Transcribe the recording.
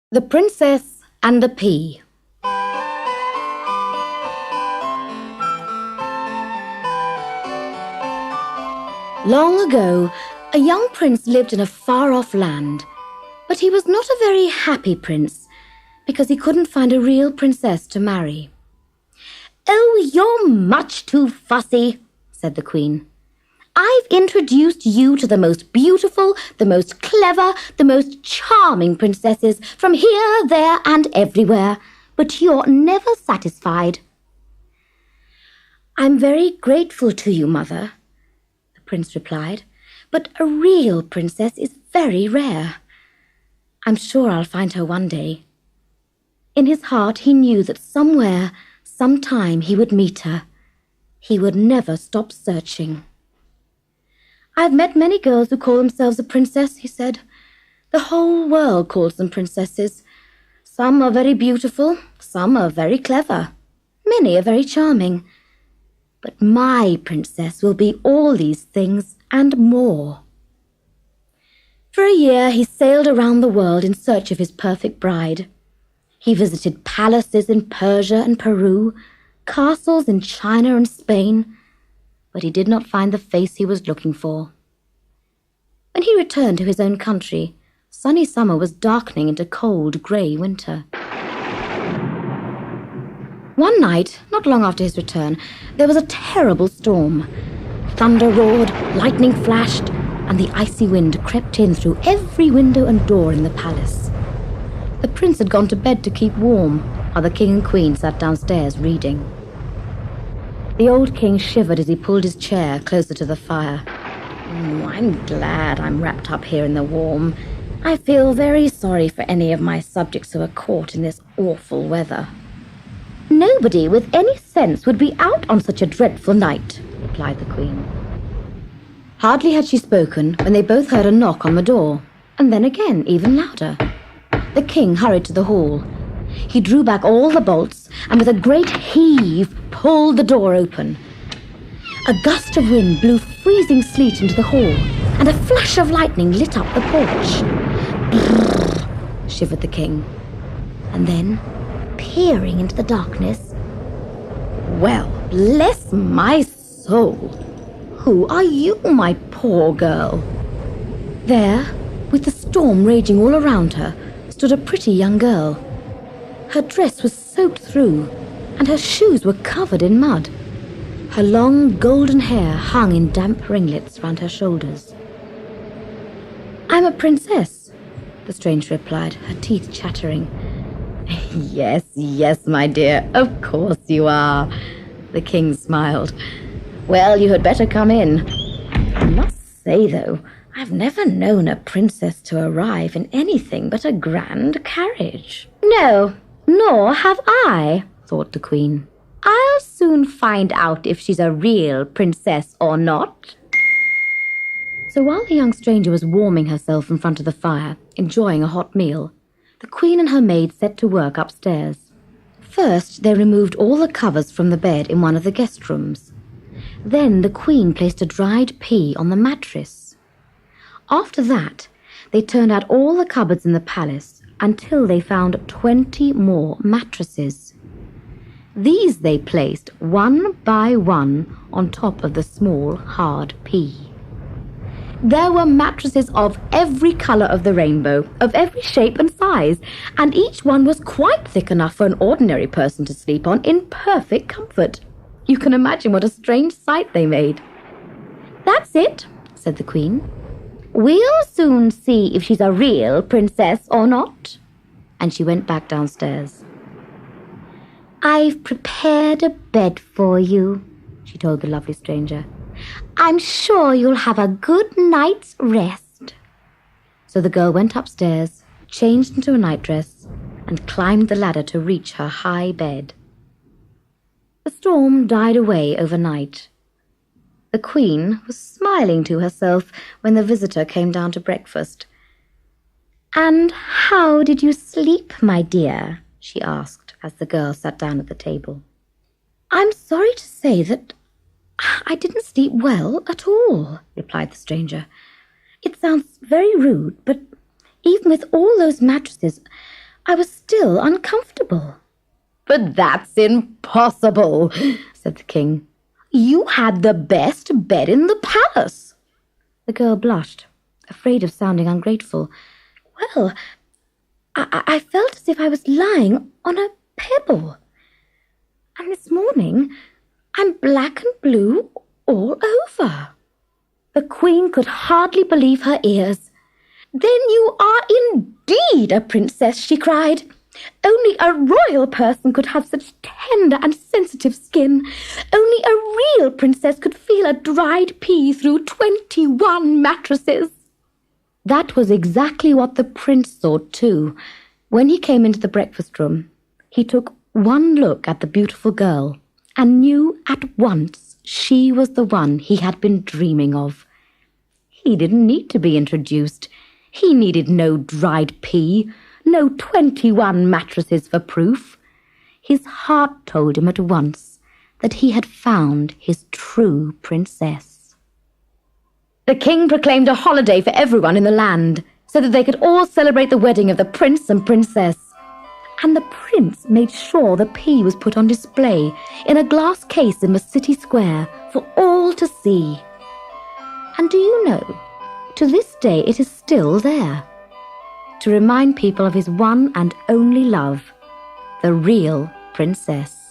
The Princess and the Pea. Long ago, a young prince lived in a far-off land, but he was not a very happy prince because he couldn't find a real princess to marry. "Oh, you're much too fussy," said the queen. "I've introduced you to the most beautiful, the most clever, the most charming princesses from here, there, and everywhere, but you're never satisfied." "I'm very grateful to you, Mother," the prince replied, "but a real princess is very rare. I'm sure I'll find her one day." In his heart, he knew that somewhere, sometime, he would meet her. He would never stop searching. "I've met many girls who call themselves a princess," he said. "The whole world calls them princesses. Some are very beautiful, some are very clever, many are very charming. But my princess will be all these things and more." For a year he sailed around the world in search of his perfect bride. He visited palaces in Persia and Peru, castles in China and Spain, but he did not find the face he was looking for. When he returned to his own country, sunny summer was darkening into cold, grey winter. One night, not long after his return, there was a terrible storm. Thunder roared, lightning flashed, and the icy wind crept in through every window and door in the palace. The prince had gone to bed to keep warm, while the king and queen sat downstairs reading. The old king shivered as he pulled his chair closer to the fire. "I'm glad I'm wrapped up here in the warm. I feel very sorry for any of my subjects who are caught in this awful weather." "Nobody with any sense would be out on such a dreadful night," replied the queen. Hardly had she spoken when they both heard a knock on the door, and then again, even louder. The king hurried to the hall. He drew back all the bolts and with a great heave pulled the door open. A gust of wind blew freezing sleet into the hall, and a flash of lightning lit up the porch. "Brrr," shivered the king. And then, peering into the darkness, "Well, bless my soul! Who are you, my poor girl?" There, with the storm raging all around her, stood a pretty young girl. Her dress was soaked through, and her shoes were covered in mud. Her long golden hair hung in damp ringlets round her shoulders. "I'm a princess," the stranger replied, her teeth chattering. Yes, yes, my dear, of course you are," the king smiled. "Well, you had better come in. I must say, though, I've never known a princess to arrive in anything but a grand carriage." "No, nor have I," thought the queen. "I'll soon find out if she's a real princess or not." So while the young stranger was warming herself in front of the fire, enjoying a hot meal, the queen and her maid set to work upstairs. First, they removed all the covers from the bed in one of the guest rooms. Then the queen placed a dried pea on the mattress. After that, they turned out all the cupboards in the palace until they found 20 more mattresses. These they placed one by one on top of the small, hard pea. There were mattresses of every colour of the rainbow, of every shape and size, and each one was quite thick enough for an ordinary person to sleep on in perfect comfort. You can imagine what a strange sight they made. "That's it," said the queen. "We'll soon see if she's a real princess or not." And she went back downstairs. "I've prepared a bed for you," she told the lovely stranger. "I'm sure you'll have a good night's rest." So the girl went upstairs, changed into a nightdress, and climbed the ladder to reach her high bed. The storm died away overnight. The queen was smiling to herself when the visitor came down to breakfast. "And how did you sleep, my dear?" she asked as the girl sat down at the table. "I'm sorry to say that I didn't sleep well at all," replied the stranger. "It sounds very rude, but even with all those mattresses, I was still uncomfortable. "But that's impossible," said the king. "You had the best bed in the palace." The girl blushed, afraid of sounding ungrateful. "Well, I felt as if I was lying on a pebble. And this morning, I'm black and blue all over." The queen could hardly believe her ears. "Then you are indeed a princess," she cried. "Only a royal person could have such tender and sensitive skin. Only a real princess could feel a dried pea through 21 mattresses." That was exactly what the prince thought too. When he came into the breakfast room, he took one look at the beautiful girl and knew at once she was the one he had been dreaming of. He didn't need to be introduced. He needed no dried pea, no 21 mattresses for proof. His heart told him at once that he had found his true princess. The king proclaimed a holiday for everyone in the land so that they could all celebrate the wedding of the prince and princess. And the prince made sure the pea was put on display in a glass case in the city square for all to see. And do you know, to this day it is still there, to remind people of his one and only love, the real princess.